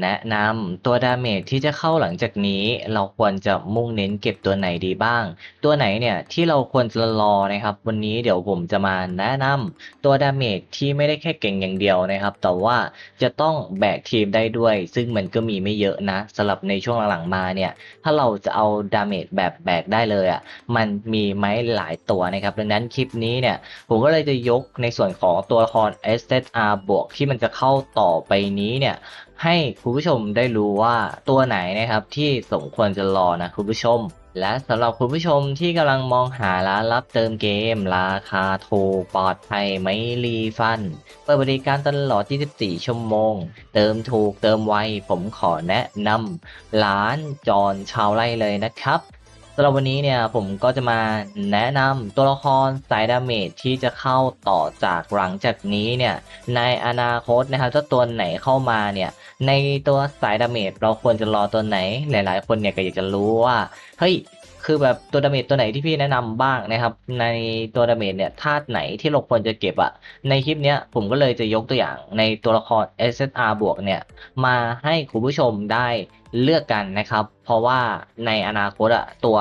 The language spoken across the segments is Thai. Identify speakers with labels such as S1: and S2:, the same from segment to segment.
S1: แนะนำตัวดาเมจที่จะเข้าหลังจากนี้เราควรจะมุ่งเน้นเก็บตัวไหนดีบ้างตัวไหนเนี่ยที่เราควรจะรอนะครับวันนี้เดี๋ยวผมจะมาแนะนำตัวดาเมจที่ไม่ได้แค่เก่งอย่างเดียวนะครับแต่ว่าจะต้องแบกทีมได้ด้วยซึ่งมันก็มีไม่เยอะนะสำหรับในช่วงหลังๆมาเนี่ยถ้าเราจะเอาดาเมจแบบแบกได้เลยอ่ะมันมีไหมหลายตัวนะครับดังนั้นคลิปนี้เนี่ยผมก็เลยจะยกในส่วนของตัวละคร SSR บวกที่มันจะเข้าต่อไปนี้เนี่ยให้คุณผู้ชมได้รู้ว่าตัวไหนนะครับที่สมควรจะรอนะคุณผู้ชมและสำหรับคุณผู้ชมที่กำลังมองหาร้านรับเติมเกมราคาถูกปลอดภัยไม่รีฟันเปิดบริการตลอด24ชั่วโมงเติมถูกเติมไวผมขอแนะนำร้านจอนชาวไร่เลยนะครับสำหรับวันนี้เนี่ยผมก็จะมาแนะนำตัวละครสายดาเมจที่จะเข้าต่อจากหลังจากนี้เนี่ยในอนาคตนะครับถ้าตัวไหนเข้ามาเนี่ยในตัวสายดาเมจเราควรจะรอตัวไหนหลายๆคนเนี่ยก็อยากจะรู้ว่าเฮ้ยคือแบบตัวดาเมจตัวไหนที่พี่แนะนำบ้างนะครับในตัวดาเมจเนี่ยธาตุไหนที่เราควรจะเก็บอะในคลิปเนี้ยผมก็เลยจะยกตัวอย่างในตัวละคร SSR บวกเนี่ยมาให้คุณผู้ชมได้เลือกกันนะครับเพราะว่าในอนาคตอะตัว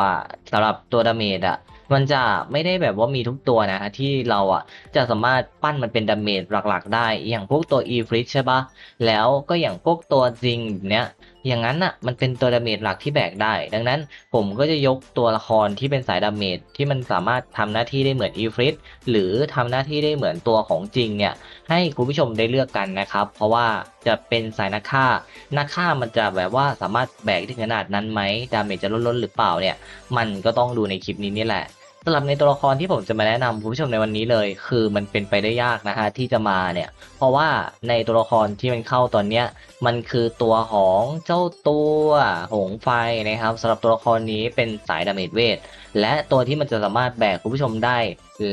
S1: สำหรับตัวดาเมจอะมันจะไม่ได้แบบว่ามีทุกตัวนะที่เราอะจะสามารถปั้นมันเป็นดาเมจหลักๆได้อย่างพวกตัว e f r i t ใช่ปะแล้วก็อย่างพวกตัวจริงเนี้ยอย่างนั้นอ่ะมันเป็นตัวดาเมจหลักที่แบกได้ดังนั้นผมก็จะยกตัวละครที่เป็นสายดาเมจที่มันสามารถทำหน้าที่ได้เหมือน e f r i t หรือทำหน้าที่ได้เหมือนตัวของจริงเนี่ยให้คุณผู้ชมได้เลือกกันนะครับเพราะว่าจะเป็นสายนักฆ่ามันจะแบบว่าสามารถแบกถึงขนาดนั้นไหมดาเมจจะลดหรือเปล่าเนี่ยมันก็ต้องดูในคลิปนี้นี่แหละ สำหรับในตัวละครที่ผมจะมาแนะนำคุณผู้ชมในวันนี้เลยคือมันเป็นไปได้ยากนะฮะที่จะมาเนี่ยเพราะว่าในตัวละครที่มันเข้าตอนเนี้ยมันคือตัวของเจ้าตัวหงส์ไฟนะครับสำหรับตัวละครนี้เป็นสายดาเมจเวทและตัวที่มันจะสามารถแบกคุณผู้ชมได้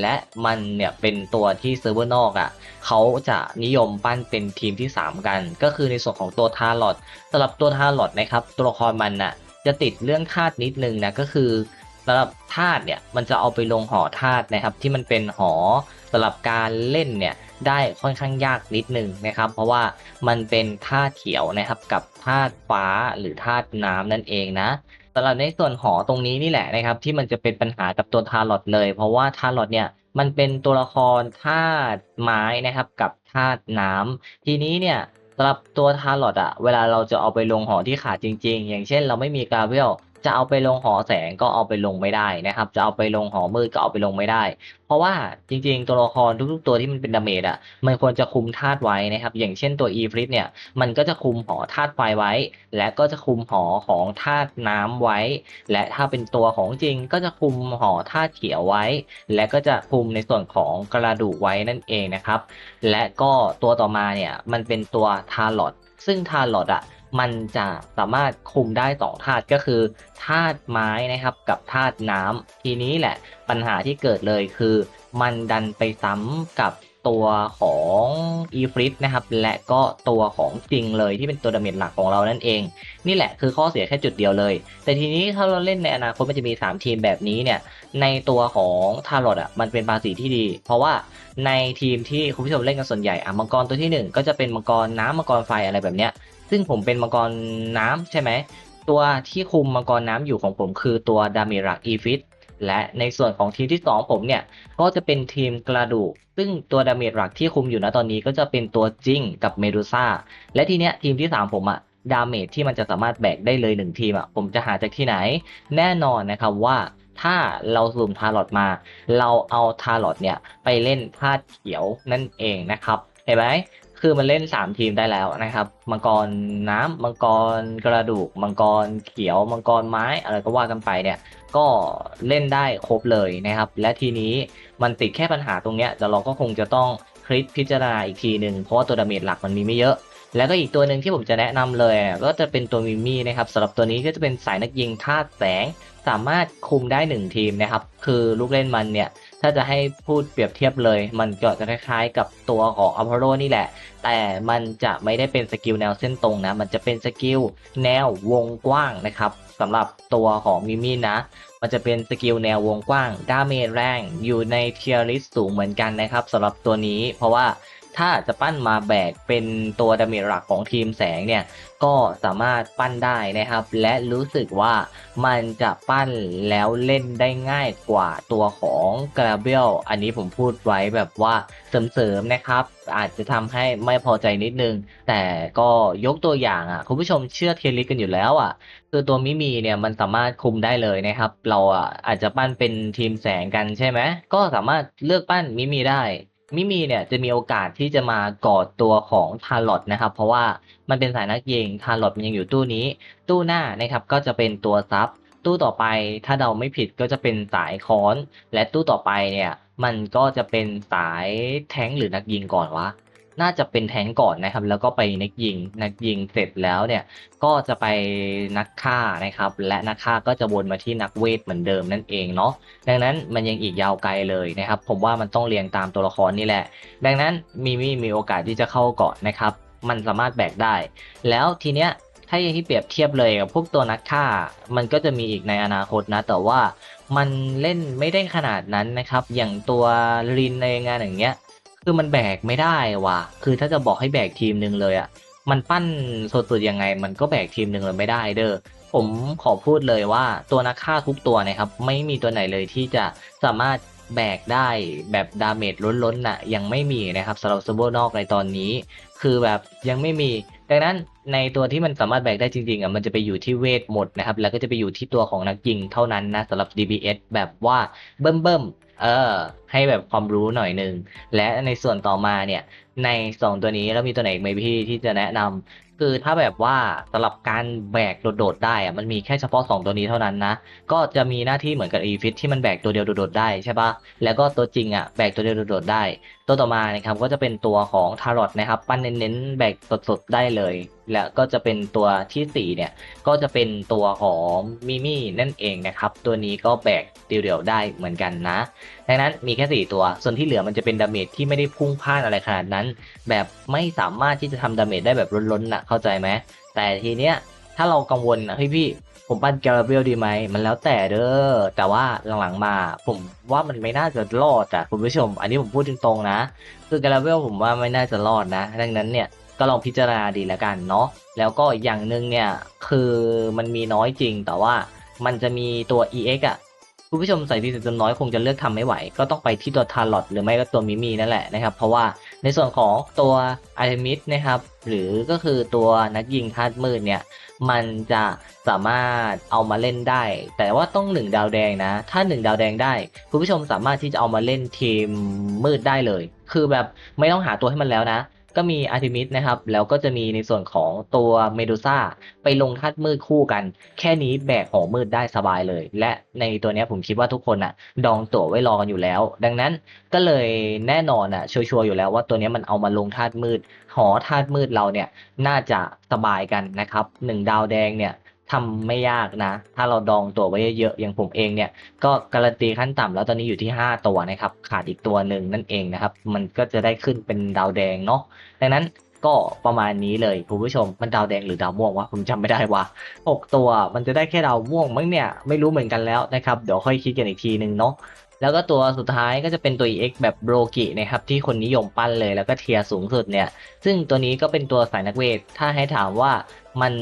S1: และมันเนี่ยเป็นตัวที่เซิร์ฟเวอร์นอกอ่ะเขาจะนิยมปั้นเป็นทีมที่3กันก็คือในส่วนของตัวทารลอตสำหรับตัวทารลอตนะครับตัวละครมันน่ะจะติดเรื่องธาตุนิดนึงนะก็คือ สำหรับธาตุเนี่ยมันจะเอาไปลงหอธาตุนะครับที่มันเป็นหอสำหรับการเล่นเนี่ยได้ค่อนข้างยากนิดนึงนะครับเพราะว่ามันเป็นธาตุเขียวนะครับกับธาตุฟ้าหรือธาตุน้ำนั่นเองนะสำหรับในส่วนหอตรงนี้นี่แหละนะครับที่มันจะเป็นปัญหากับตัวทารอตเลยเพราะว่าทารอตเนี่ยมันเป็นตัวละครธาตุไม้นะครับกับธาตุน้ำทีนี้เนี่ยสำหรับตัวทารอตอะเวลาเราจะเอาไปลงหอที่ขาดจริงๆอย่างเช่นเราไม่มีกราเวล จะเอาไปลงหอแสงก็เอาไปลงไม่ได้นะครับจะเอาไปลงหอมืดก็เอาไปลงไม่ได้เพราะว่าจริงๆตัวละครทุกๆตัวที่มันเป็นดาเมจอ่ะมันควรจะคุมธาตุไว้นะครับอย่างเช่นตัว e f r i t เนี่ยมันก็จะคุมหอธาตุไฟไว้และก็จะคุมหอของธาตุน้ำไว้และถ้าเป็นตัวของจริงก็จะคุมหอธาตุเขียวไว้และก็จะคุมในส่วนของกระดูกไว้นั่นเองนะครับและก็ตัวต่อมาเนี่ยมันเป็นตัวทารลอตซึ่งทารลอตอ่ะ มันจะสามารถคุมได้2ธาตุก็คือธาตุไม้นะครับกับธาตุน้ำทีนี้แหละปัญหาที่เกิดเลยคือมันดันไปซ้ำกับตัวของอีฟริตนะครับและก็ตัวของจริงเลยที่เป็นตัวดาเมจหลักของเรานั่นเองนี่แหละคือข้อเสียแค่จุดเดียวเลยแต่ทีนี้ถ้าเราเล่นในอนาคตมันจะมี3ทีมแบบนี้เนี่ยในตัวของทารอดอ่ะมันเป็นภาษีที่ดีเพราะว่าในทีมที่คุณผู้ชมเล่นกันส่วนใหญ่มังกรตัวที่1ก็จะเป็นมังกรน้ำมังกรไฟอะไรแบบเนี้ย ซึ่งผมเป็นมังกรน้ำใช่ไหมตัวที่คุมมังกรน้ำอยู่ของผมคือตัวดามิรักอีฟิตและในส่วนของทีมที่2ผมเนี่ยก็จะเป็นทีมกระดูกซึ่งตัวดาเมจหลักที่คุมอยู่นะตอนนี้ก็จะเป็นตัวจิงกับเมดูซ่าและทีเนี้ยทีมที่3ผมอะดาเมจที่มันจะสามารถแบกได้เลย1ทีมอะผมจะหาจากที่ไหนแน่นอนนะครับว่าถ้าเราสุ่มทารอตมาเราเอาทารอตเนี่ยไปเล่นธาตุเขียวนั่นเองนะครับเห็นไหม คือมันเล่น3ทีมได้แล้วนะครับมังกรน้ำมังกรกระดูกมังกรเขียวมังกรไม้อะไรก็ว่ากันไปเนี่ยก็เล่นได้ครบเลยนะครับและทีนี้มันติดแค่ปัญหาตรงเนี้ยแต่เราก็คงจะต้องคลิกพิจารณาอีกทีหนึ่งเพราะว่าตัวดาเมจหลักมันมีไม่เยอะแล้วก็อีกตัวหนึ่งที่ผมจะแนะนำเลยก็จะเป็นตัวมิมี่นะครับสำหรับตัวนี้ก็จะเป็นสายนักยิงธาตุแสงสามารถคุมได้1ทีมนะครับคือลูกเล่นมันเนี่ยถ้าจะให้พูดเปรียบเทียบเลยมันก็จะคล้ายๆกับตัวของอพอลโลนี่แหละ แต่มันจะไม่ได้เป็นสกิลแนวเส้นตรงนะ มันจะเป็นสกิลแนววงกว้างนะครับสำหรับตัวของมิมี่นะ มันจะเป็นสกิลแนววงกว้างดาเมจแรงอยู่ในเทียริสสูงเหมือนกันนะครับสำหรับตัวนี้เพราะว่า ถ้าจะปั้นมาแบกเป็นตัวดาเมจหลักของทีมแสงเนี่ยก็สามารถปั้นได้นะครับและรู้สึกว่ามันจะปั้นแล้วเล่นได้ง่ายกว่าตัวของกราเบลอันนี้ผมพูดไว้แบบว่าเสริมๆนะครับอาจจะทำให้ไม่พอใจนิดนึงแต่ก็ยกตัวอย่างคุณผู้ชมเชื่อเทียริสกันอยู่แล้วคือตัวมิมีเนี่ยมันสามารถคุมได้เลยนะครับเราอาจจะปั้นเป็นทีมแสงกันใช่ไหมก็สามารถเลือกปั้นมิมีได้มิมีเนี่ยจะมีโอกาสที่จะมากอดตัวของทารอตนะครับเพราะว่ามันเป็นสายนักยิงทารอตมันยังอยู่ตู้นี้ตู้หน้านะครับก็จะเป็นตัวซับตู้ต่อไปถ้าเดาไม่ผิดก็จะเป็นสายค้อนและตู้ต่อไปเนี่ยมันก็จะเป็นสายแท้งหรือนักยิงก่อนวะ น่าจะเป็นแท้งก่อนนะครับแล้วก็ไปนักยิงเสร็จแล้วเนี่ยก็จะไปนักฆ่านะครับและนักฆ่าก็จะวนมาที่นักเวทเหมือนเดิมนั่นเองเนาะดังนั้นมันยังอีกยาวไกลเลยนะครับผมว่ามันต้องเรียงตามตัวละครนี่แหละดังนั้นมีโอกาสที่จะเข้าเกาะนะครับมันสามารถแบกได้แล้วทีเนี้ยถ้าอย่างที่เปรียบเทียบเลยกับพวกตัวนักฆ่ามันก็จะมีอีกในอนาคตนะแต่ว่ามันเล่นไม่ได้ขนาดนั้นนะครับอย่างตัวลินในงานอย่างเงี้ย คือมันแบกไม่ได้ว่ะคือถ้าจะบอกให้แบกทีมหนึ่งเลยมันปั้นสุดๆยังไงมันก็แบกทีมหนึ่งเลยไม่ได้เด้อผมขอพูดเลยว่าตัวนักฆ่าทุกตัวนะครับไม่มีตัวไหนเลยที่จะสามารถแบกได้แบบดาเมจล้นๆน่ะยังไม่มีนะครับสำหรับซับเบอร์นอกในตอนนี้คือแบบยังไม่มีดังนั้นในตัวที่มันสามารถแบกได้จริงๆมันจะไปอยู่ที่เวทหมดนะครับแล้วก็จะไปอยู่ที่ตัวของนักยิงเท่านั้นนะสำหรับ DPS แบบว่าเบิ่มๆให้แบบความรู้หน่อยนึง และในส่วนต่อมาเนี่ยใน2ตัวนี้แล้วมีตัวไหนอีกไหมพี่ที่จะแนะนำคือถ้าแบบว่าสำหรับการแบกโดดๆได้มันมีแค่เฉพาะ2ตัวนี้เท่านั้นนะก็จะมีหน้าที่เหมือนกับอีฟิตที่มันแบกตัวเดียวโดดๆได้ใช่ปะแล้วก็ตัวจริงแบกตัวเดียวโดดๆได้ตัวต่อมานะครับก็จะเป็นตัวของทารอตนะครับปั้นเน้นๆแบกสดๆได้เลยและก็จะเป็นตัวที่4เนี่ยก็จะเป็นตัวของมิมี่นั่นเองนะครับตัวนี้ก็แบกเดี่ยวๆได้เหมือนกันนะดังนั้นมีแค่4ตัวส่วนที่เหลือมันจะเป็นดาเมจที่ไม่ได้พุ่งพล่านอะไรขนาดนั้นแบบไม่สามารถที่จะทำดาเมจได้แบบล้นๆเข้าใจไหมแต่ทีเนี้ยถ้าเรากังวลพี่ผมปั้นแกราเบลดีไหมมันแล้วแต่เด้อแต่ว่าหลังๆมาผมว่ามันไม่น่าจะรอดคุณผู้ชมอันนี้ผมพูดตรงๆนะคือแกราเบลผมว่าไม่น่าจะรอดนะดังนั้นเนี่ยก็ลองพิจารณาดีแล้วกันเนาะแล้วก็อย่างหนึ่งเนี่ยคือมันมีน้อยจริงแต่ว่ามันจะมีตัว EX คุณผู้ชมใส่พีเศษจำน้อยคงจะเลือกทำไม่ไหวก็ต้องไปที่ตัวทารอตหรือไม่ก็ตัวมิมีนั่นแหละนะครับเพราะว่าในส่วนของตัวอาร์เทมิสนะครับหรือก็คือตัวนักยิงธาตุมืดเนี่ยมันจะสามารถเอามาเล่นได้แต่ว่าต้อง1ดาวแดงนะถ้า1ดาวแดงได้คุณผู้ชมสามารถที่จะเอามาเล่นทีมมืดได้เลยคือแบบไม่ต้องหาตัวให้มันแล้วนะก็มีอาร์เทมิสนะครับแล้วก็จะมีในส่วนของตัวเมดูซ่าไปลงธาตุมืดคู่กัน แค่นี้แบกหอมืดได้สบายเลย และในตัวเนี้ยผมคิดว่าทุกคนดองตั๋วไว้รอกันอยู่แล้ว ดังนั้นก็เลยแน่นอนชัวร์ๆอยู่แล้วว่าตัวเนี้ยมันเอามาลงธาตุมืดหอธาตุมืดเราเนี่ยน่าจะสบายกันนะครับ1 ดาวแดงเนี่ยทำไม่ยากนะ ถ้าเราดองตั๋วไว้เยอะๆอย่างผมเองเนี่ยก็การันตีขั้นต่ำแล้วตอนนี้อยู่ที่5 ตัวนะครับขาดอีกตัวหนึ่งนั่นเองนะครับมันก็จะได้ขึ้นเป็นดาวแดงเนาะดังนั้นก็ประมาณนี้เลยคุณผู้ชมมันดาวแดงหรือดาวม่วงวะผมจำไม่ได้ว่ะ 6 ตัวมันจะได้แค่ดาวม่วงมั้งเนี่ยไม่รู้เหมือนกันแล้วนะครับเดี๋ยวค่อยคิดกันอีกทีนึงเนาะแล้วก็ตัวสุดท้ายก็จะเป็นตัว EX แบบโบรกินะครับที่คนนิยมปั้นเลยแล้วก็เทียร์สูงสุดเนี่ยซึ่งตัวนี้ก็เป็นตัวสายนักเวทถ้าให้ถามว่ามัน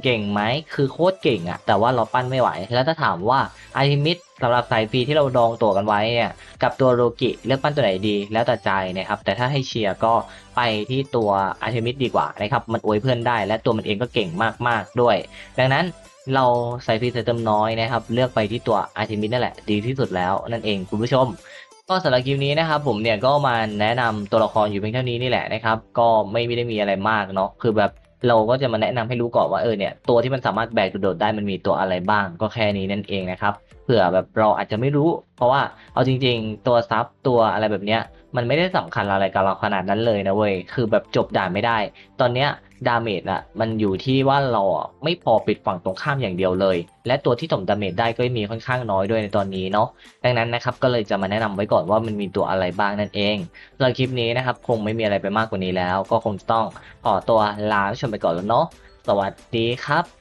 S1: เก่งไหมคือโคตรเก่งแต่ว่าเราปั้นไม่ไหวแล้วถ้าถามว่าอาร์ทิมิสสำหรับสายฟรีที่เราดองตัวกันไว้เนี่ยกับตัวโรกิเลือกปั้นตัวไหนดีแล้วแต่ใจนะครับแต่ถ้าให้เชียร์ก็ไปที่ตัวอาร์ทิมิสดีกว่านะครับมันอวยเพื่อนได้และตัวมันเองก็เก่งมากๆด้วย ดังนั้นเราใส่ฟรีใส่เติมน้อยนะครับเลือกไปที่ตัวอาร์เทมิสนั่นแหละดีที่สุดแล้วนั่นเองคุณผู้ชมก็สำหรับคลิปนี้นะครับผมเนี่ยก็มาแนะนำตัวละครอยู่เพียงเท่านี้นี่แหละนะครับก็ไม่ได้มีอะไรมากเนาะคือแบบเราก็จะมาแนะนำให้รู้ก่อนว่าเนี่ยตัวที่มันสามารถแบกโดดๆได้มันมีตัวอะไรบ้างก็แค่นี้นั่นเองนะครับเผื่อแบบเราอาจจะไม่รู้เพราะว่าเอาจริงๆตัวซับตัวอะไรแบบเนี้ยมันไม่ได้สำคัญอะไรกับเราขนาดนั้นเลยนะเว้ยคือแบบจบด่านไม่ได้ตอนเนี้ย ดาเมจมันอยู่ที่ว่าเราไม่พอปิดฝั่งตรงข้ามอย่างเดียวเลยและตัวที่ถมดาเมจได้ก็มีค่อนข้างน้อยด้วยในตอนนี้เนาะดังนั้นนะครับก็เลยจะมาแนะนำไว้ก่อนว่ามันมีตัวอะไรบ้างนั่นเองสำหรับคลิปนี้นะครับคงไม่มีอะไรไปมากกว่านี้แล้วก็คงจะต้องขอตัวลาผู้ชมไปก่อนแล้วเนาะสวัสดีครับ